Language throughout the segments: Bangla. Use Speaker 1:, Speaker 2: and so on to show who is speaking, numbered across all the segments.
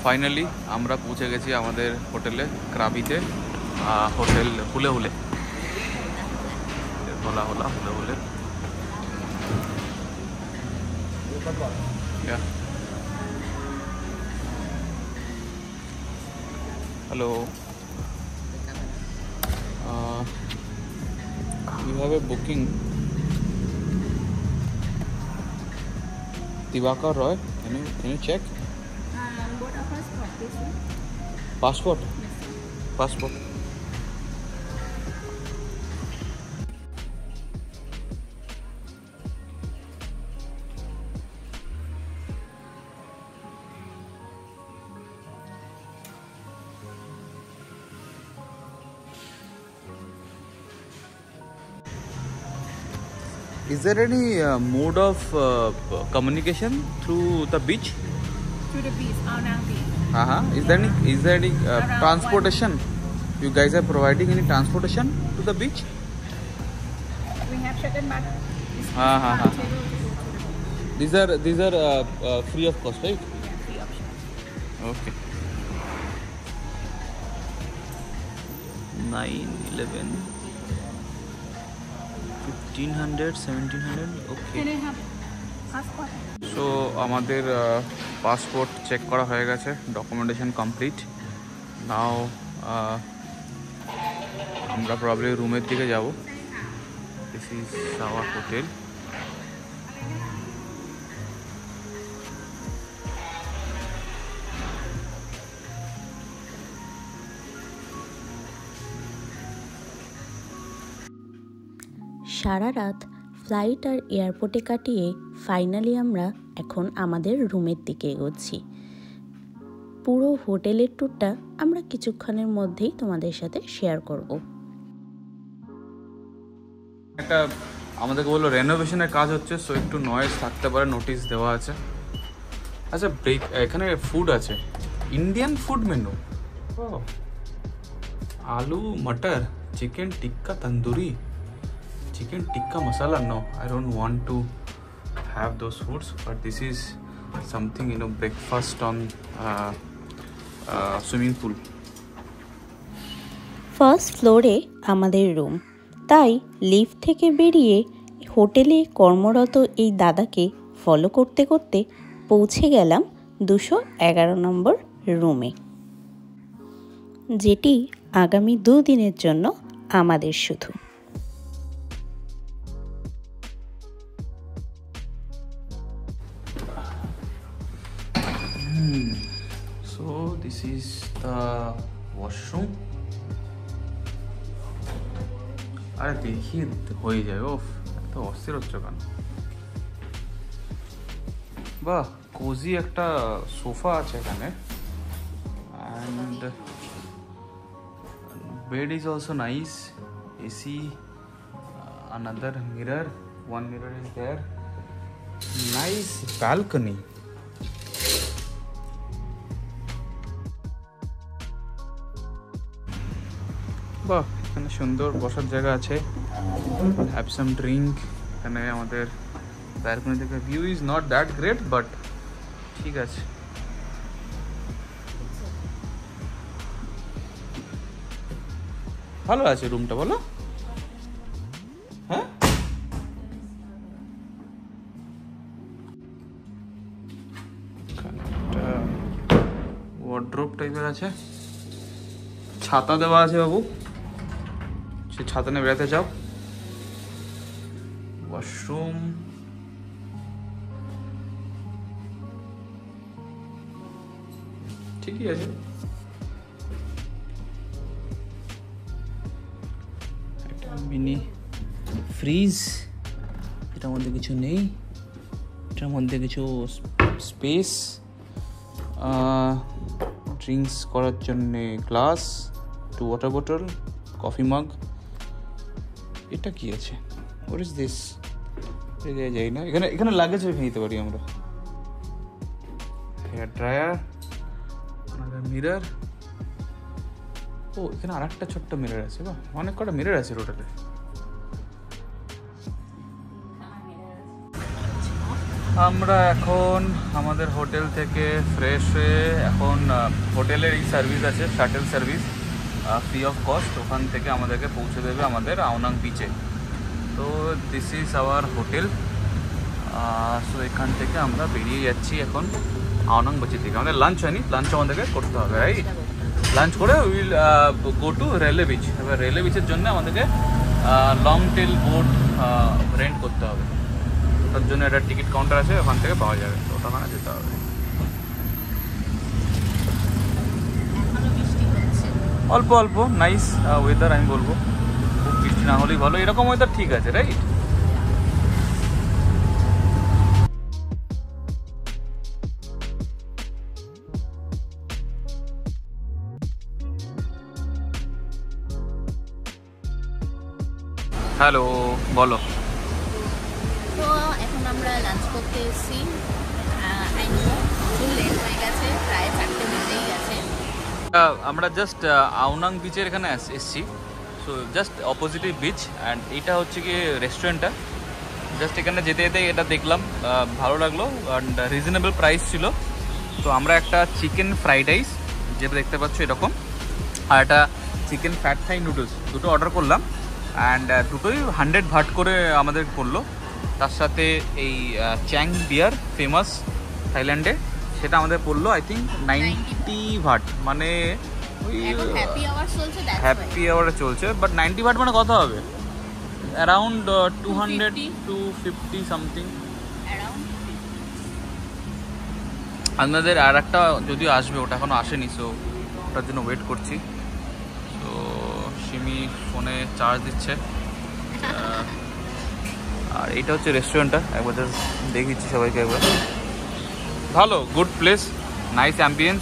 Speaker 1: ফাইনালি আমরা পৌঁছে গেছি আমাদের হোটেলে, ক্রাবিতে, হোটেল হুলে হুলে, होला होला হুলে হুলে। Hello, you have a booking, Diwakar Roy, can you check?
Speaker 2: What a passport, please.
Speaker 1: Passport?
Speaker 2: Yes.
Speaker 1: Passport. Is there any mode of communication through the beach?
Speaker 2: To the beach, Aonang Beach.
Speaker 1: Is there any transportation? You guys are providing any transportation to the beach?
Speaker 2: We have certain but
Speaker 1: These are free of cost, right?
Speaker 2: yeah, free option.
Speaker 1: Okay. 911 1500 1700 okay.
Speaker 2: Can I have passport?
Speaker 1: So আমাদের পাসপোর্ট চেক করা হয়ে গেছে, ডকুমেন্টেশন কমপ্লিট। নাও আমরা প্রবলি রুমের দিকে যাব। This is our hotel.
Speaker 3: সারা রাত ফ্লাইট আর এয়ারপোর্টে কাটিয়ে ফাইনালি আমরা এখন আমাদের রুমের দিকে এগোচ্ছি। পুরো হোটেলের ট্যুরটা আমরা কিছুক্ষণের মধ্যেই তোমাদের সাথে শেয়ার করব।
Speaker 1: একটা আমাদেরকে বললো রেনোভেশনের কাজ হচ্ছে, সো একটু নয়েজ থাকতে পারে, নোটিশ দেওয়া আছে। আচ্ছা, এখানে ফুড আছে, ইন্ডিয়ান ফুড মেনু। আলু মটর, chicken tikka tandoori, chicken tikka masala. No, I don't want to have those foods, but this is something, breakfast on swimming pool.
Speaker 3: First ফ্লোরে আমাদের রুম, তাই লিফট থেকে বেরিয়ে হোটেলে কর্মরত এই দাদাকে ফলো করতে করতে পৌঁছে গেলাম 211 নম্বর রুমে, যেটি আগামী 2 দিনের জন্য আমাদের শুধু।
Speaker 1: So this is the washroom. আরে দেখি হয়ে যায়। ওফ, এত অস্থির হচ্ছে কেন? বাহ, কোজি একটা সোফা আছে এখানে, and bed is also nice. AC, another mirror, one mirror is there. Nice balcony. বাহ, এখানে সুন্দর বসার জায়গা আছে। Have some drink. এখানে আমাদের ব্যালকনি থেকে view is not that great, but ঠিক আছে। ভালো আছে রুমটা, বলো। হ্যাঁ, একটা ওয়ার্ড্রোব টাইপের আছে, ছাতা দেওয়া আছে বাবু, সে ছাতা নিয়ে বেড়াতে যাও। ওয়াশরুম, ঠিকই আছে। একটা মিনি ফ্রিজ, এটার মধ্যে কিছু নেই, এটার মধ্যে কিছু স্পেস, ড্রিঙ্কস করার জন্যে গ্লাস, টু ওয়াটার বোতল, কফি মাগ। এটা কি আছে? What is this? যাই না, এখানে লাগেজ রেখে নিতে পারি আমরা। Hair dryer, mirror. ও, এখানে আর একটা ছোট্ট মিরর আছে। বা, অনেক কটা মিরর আছে হোটেলে। আমরা এখন আমাদের হোটেল থেকে ফ্রেশ হয়ে এখন হোটেলের এই সার্ভিস আছে shuttle service free of cost, ওখান থেকে আমাদেরকে পৌঁছে দেবে আমাদের আওনাং বিচে। তো this is our hotel. So এখান থেকে আমরা বেরিয়ে যাচ্ছি এখন আওনাং বিচের থেকে। আমাদের লাঞ্চ হয়নি, লাঞ্চ আমাদেরকে করতে হবে, রাইট? লাঞ্চ করে will go to railway beach. এবার রেলওয়ে বিচের জন্য আমাদেরকে লং টেল বোট রেন্ট করতে হবে। তার জন্য একটা টিকিট কাউন্টার আছে, ওখান থেকে পাওয়া যাবে, তো ওখানে যেতে হবে। অল্প অল্প নাইস ওয়েদার, আমি বলবো খুব বৃষ্টি না হলেই ভালো, এরকম ওয়েদার ঠিক আছে, রাইট? হ্যালো, বলো।
Speaker 3: তো এখন আমরা লাঞ্চ করতে এসেছি। ফুল লেট হয়ে গেছে, প্রায় 4টে বেজেই গেছে।
Speaker 1: আমরা জাস্ট আওনাং বিচের এখানে এসেছি। সো জাস্ট অপোজিটই বিচ, অ্যান্ড এইটা হচ্ছে কি রেস্টুরেন্টটা। জাস্ট এখানে যেতে যেতে এটা দেখলাম, ভালো লাগলো, অ্যান্ড রিজনেবল প্রাইস ছিল। তো আমরা একটা চিকেন ফ্রাইড রাইস, যেটা দেখতে পাচ্ছ এরকম, আর একটা চিকেন ফ্যাট থাই নুডলস, দুটো অর্ডার করলাম। অ্যান্ড দুটোই 100 ভাট করে আমাদের পড়লো। তার সাথে এই চ্যাং বিয়ার ফেমাস থাইল্যান্ডে, সেটা আমাদের পড়লো আই থিঙ্ক 90 ভাট, মানে ওই হ্যাপি আওয়ারে চলছে। বাট 90 ভাট মানে কত হবে? Around 200 to 50 something. আপনাদের আর একটা যদিও আসবে, ওটা এখনো আসেনি, সো ওটার জন্য ওয়েট করছি। তো সিমি ফোনে চার্জ দিচ্ছে। আর এইটা হচ্ছে রেস্টুরেন্টটা, একবার জাস্ট দেখিচ্ছি সবাইকে একবার। ভালো, গুড প্লেস, নাইস অ্যাম্বিয়েন্স,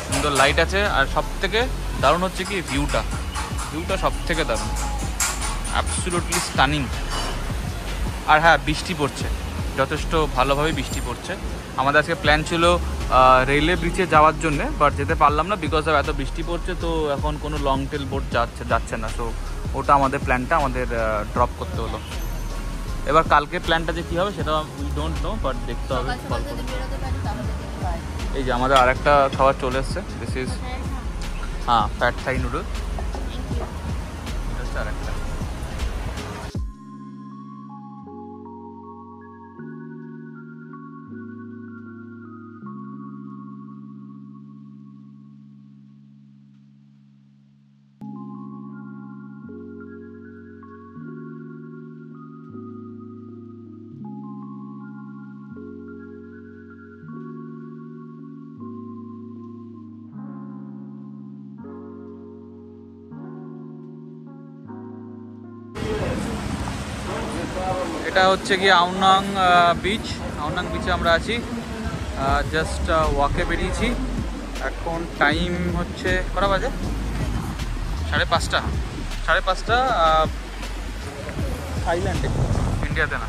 Speaker 1: সুন্দর লাইট আছে। আর সব থেকে দারুণ হচ্ছে কি ভিউটা সব থেকে দারুণ, অ্যাবসলিউটলি স্টানিং। আর হ্যাঁ, বৃষ্টি পড়ছে, যথেষ্ট ভালোভাবে বৃষ্টি পড়ছে। আমাদের আজকে প্ল্যান ছিল রেলওয়ে ব্রিজে যাওয়ার জন্যে, বাট যেতে পারলাম না বিকজ অফ এত বৃষ্টি পড়ছে। তো এখন কোনো লং টেল বোট যাচ্ছে না, সো ওটা আমাদের প্ল্যানটা আমাদের ড্রপ করতে হলো। এবার কালকে প্ল্যানটা যে কী হবে সেটা উই ডোন্ট নো, বাট দেখতে হবে। এই যে আমাদের আরেকটা খাবার চলে এসছে, this is fat Thai noodle, এটা হচ্ছে আরেকটা। এটা হচ্ছে কি আওনাং বিচ। আওনাং বিচে আমরা আছি, জাস্ট ওয়াকে বেরিয়েছি। এখন টাইম হচ্ছে কটা বাজে? 5:30 থাইল্যান্ডে, ইন্ডিয়াতে না।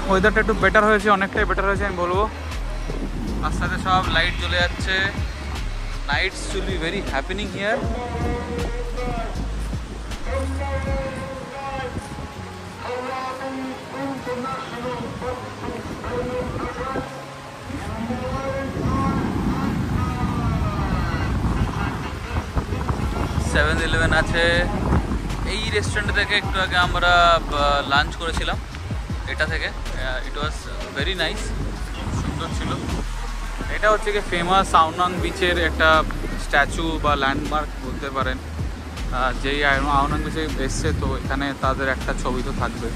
Speaker 1: ওয়েদারটা একটু বেটার হয়েছে, অনেকটাই বেটার হয়েছে আমি বলবো। আস্তে আস্তে সব লাইট জ্বলে যাচ্ছে। Nights will be very happening here. Seven Eleven আছে। এই রেস্টুরেন্ট থেকে একটু আগে আমরা লাঞ্চ করেছিলাম, এটা থেকে। ইট ওয়াজ ভেরি নাইস, সুন্দর ছিল। এটা হচ্ছে কি ফেমাস আওনাং বিচের একটা স্ট্যাচু বা ল্যান্ডমার্ক বলতে পারেন। যেই আওনাং বিচে এসছে, তো এখানে তাদের একটা ছবি তো থাকবে।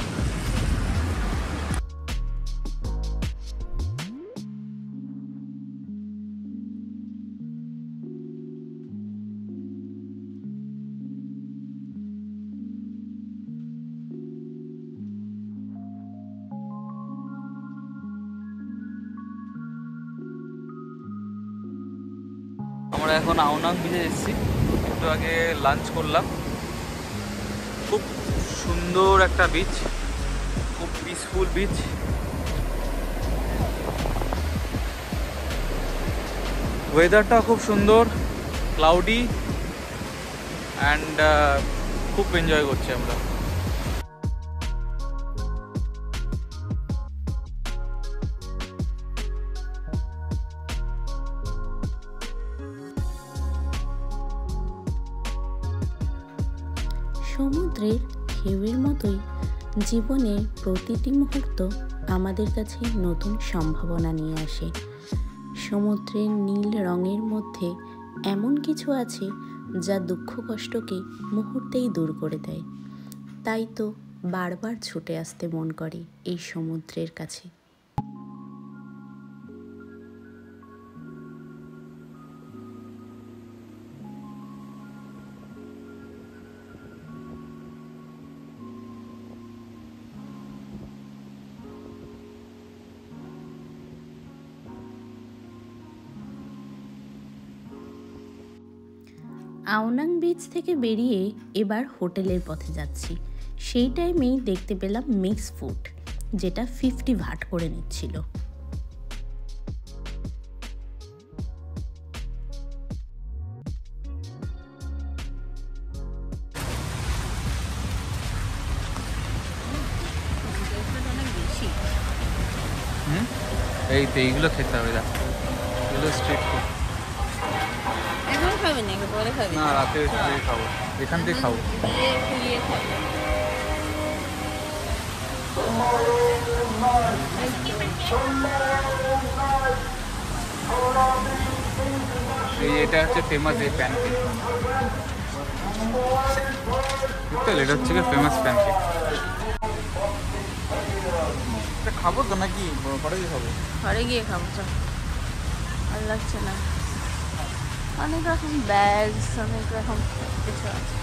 Speaker 1: আমরা এখন আওনাং বিচে এসেছি, একটু আগে লাঞ্চ করলাম। খুব সুন্দর একটা বিচ, খুব পিসফুল বিচ। ওয়েদারটা খুব সুন্দর, ক্লাউডি, অ্যান্ড খুব এনজয় করছি আমরা।
Speaker 3: সমুদ্রের ঢেউয়ের মতোই জীবনের প্রতিটি মুহূর্ত আমাদের কাছে নতুন সম্ভাবনা নিয়ে আসে। সমুদ্রের নীল রঙের মধ্যে এমন কিছু আছে যা দুঃখ কষ্টকে মুহূর্তেই দূর করে দেয়। তাই তো বারবার ছুটে আসতে মন করে এই সমুদ্রের কাছে। আওনাং বিচ থেকে বেরিয়ে এবার হোটেলের পথে যাচ্ছি। সেই টাইমেই দেখতে পেলাম মিক্স ফুড, যেটা 50 ভাট করে নিচ্ছিল।
Speaker 1: এই তো এইগুলো খেতে হবে, এগুলো স্ট্রিট ফুড।
Speaker 2: এখন খাবে নাকি পরে খাবে?
Speaker 1: না, রাতে খাবো, এখান থেকে খাবো। এটা হচ্ছে ফেমাস এই প্যানকেক, এটা হচ্ছে ফেমাস প্যানকেক। খাবো তো নাকি ঘরে গিয়ে খাবো?
Speaker 2: ঘরে গিয়ে খাবো, চল। আর লাগছে না, অনেক রকম ব্যাগস, অনেক রকম কিছু আছে।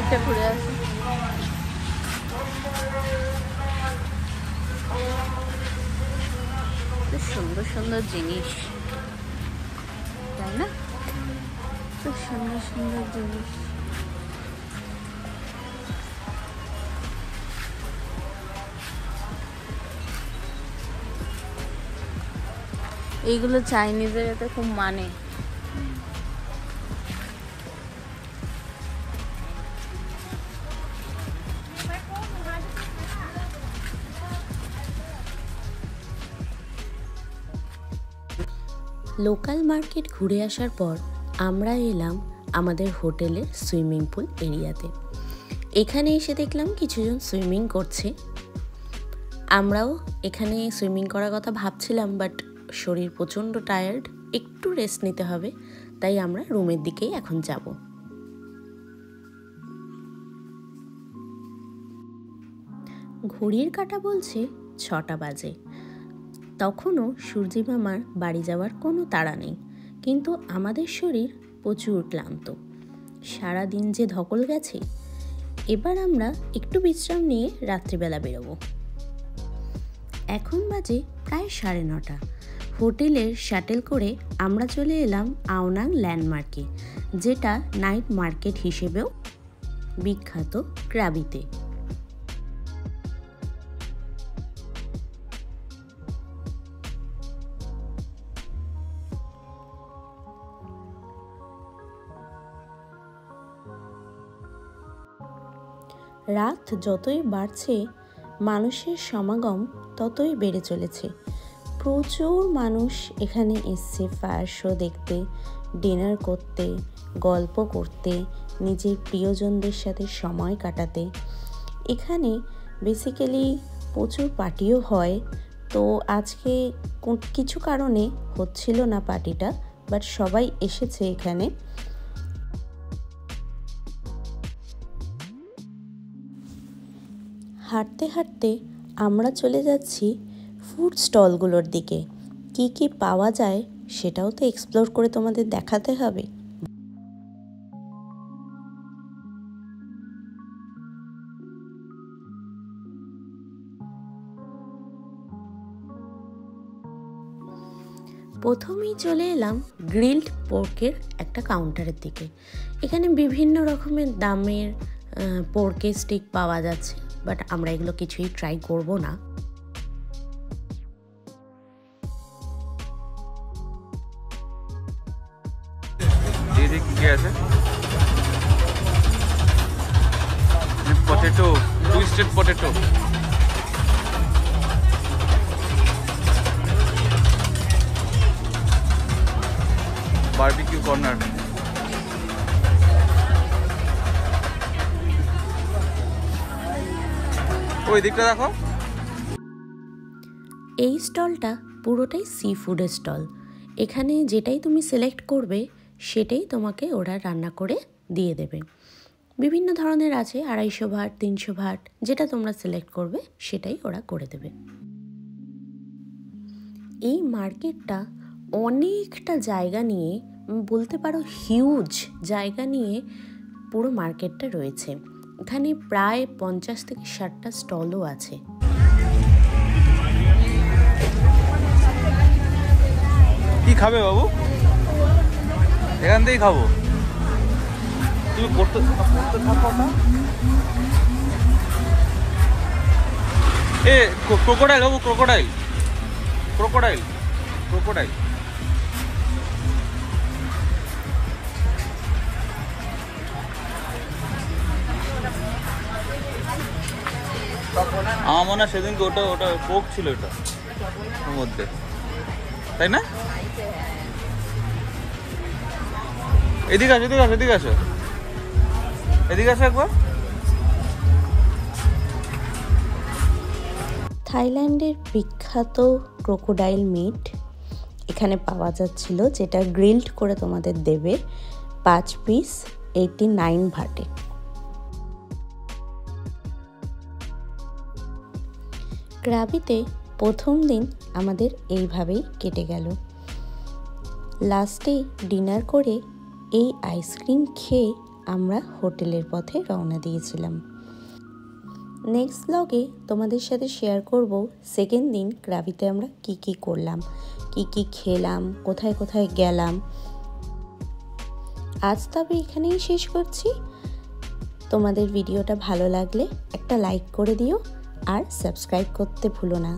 Speaker 2: এটা ঘুরে আসি। সুন্দর সুন্দর জিনিস, তাই না? খুব সুন্দর সুন্দর জিনিস। এইগুলো চাইনিজের এতে খুব মানে।
Speaker 3: লোকাল মার্কেট ঘুরে আসার পর আমরা এলাম আমাদের হোটেলের সুইমিং পুল এরিয়াতে। এখানে এসে দেখলাম কিছুজন সুইমিং করছে। আমরাও এখানে সুইমিং করার কথা ভাবছিলাম, বাট শরীর প্রচণ্ড টায়ার্ড, একটু রেস্ট নিতে হবে, তাই আমরা রুমের দিকেই এখন যাব। ঘড়ির কাঁটা বলছে 6টা বাজে। তখনও সূর্যি মামার বাড়ি যাওয়ার কোনো তাড়া নেই, কিন্তু আমাদের শরীর প্রচুর ক্লান্ত। সারাদিন যে ধকল গেছে, এবার আমরা একটু বিশ্রাম নিয়ে রাত্রিবেলা বেরোবো। এখন বাজে প্রায় 9:30। হোটেলের শাটেল করে আমরা চলে এলাম আওনাং ল্যান্ডমার্কে, যেটা নাইট মার্কেট হিসেবেও বিখ্যাত ক্রাবিতে। রাত যতই বাড়ছে, মানুষের সমাগম ততই বেড়ে চলেছে। প্রচুর মানুষ এখানে এসছে ফায়ার শো দেখতে, ডিনার করতে, গল্প করতে, নিজের প্রিয়জনদের সাথে সময় কাটাতে। এখানে বেসিক্যালি প্রচুর পার্টিও হয়। তো আজকে কিছু কারণে হচ্ছিল না পার্টিটা, বাট সবাই এসেছে এখানে। হাঁটতে হাঁটতে আমরা চলে যাচ্ছি ফুড স্টলগুলোর দিকে। কি কি পাওয়া যায় সেটাও তো এক্সপ্লোর করে তোমাদের দেখাতে হবে। প্রথমেই চলে এলাম গ্রিলড পোর্কের একটা কাউন্টারের দিকে। এখানে বিভিন্ন রকমের দামের পোর্কের স্টিক পাওয়া যাচ্ছে, বাট আমরা এগুলো কিছুই ট্রাই করব না।
Speaker 1: Potato, twisted potato. ওই দিকটা দেখো।
Speaker 3: এই স্টলটা পুরোটাই সি ফুডের স্টল। এখানে যেটাই তুমি সিলেক্ট করবে সেটাই তোমাকে ওরা রান্না করে দিয়ে দেবে। বিভিন্ন ধরনের আছে, 250 ভাট, 300 ভাট, যেটা তোমরা সিলেক্ট করবে সেটাই ওরা করে দেবে। এই মার্কেটটা অনেকটা জায়গা নিয়ে, বলতে পারো হিউজ জায়গা নিয়ে পুরো মার্কেটটা রয়েছে। এখানে প্রায় 50 থেকে 60টা স্টলও আছে।
Speaker 1: কি খাবে বাবু? এখান থেকেই খাবো। তুমি করতে থাকো না। এ ক্রোকোডাইল বাবু, ক্রোকোডাইল ক্রোকোডাইল ক্রোকোডাইল। আমার মনে হয় সেদিনকে ওটা কোক ছিল, ওটা ওর মধ্যে, তাই না? এদিকে আসো, এদিকে আসো, এদিকে আসো, এদিকে আসো একবার।
Speaker 3: থাইল্যান্ডের বিখ্যাত ক্রোকোডাইল মিট এখানে পাওয়া যাচ্ছিল, যেটা গ্রিলড করে তোমাদের দেবে 5 পিস 89 ভাটে। ক্রাবিতে প্রথম দিন আমাদের এইভাবেই কেটে গেল। লাস্টে ডিনার করে এই আইসক্রিম খেয়ে আমরা হোটেলের পথে রওনা দিয়েছিলাম। নেক্সট ব্লগে তোমাদের সাথে শেয়ার করব সেকেন্ড দিন ক্রাবিতে আমরা কি কি করলাম, কি কি খেলাম, কোথায় কোথায় গেলাম। আজ তবে এখানেই শেষ করছি। তোমাদের ভিডিওটা ভালো লাগলে একটা লাইক করে দিও আর সাবস্ক্রাইব করতে ভুলো না।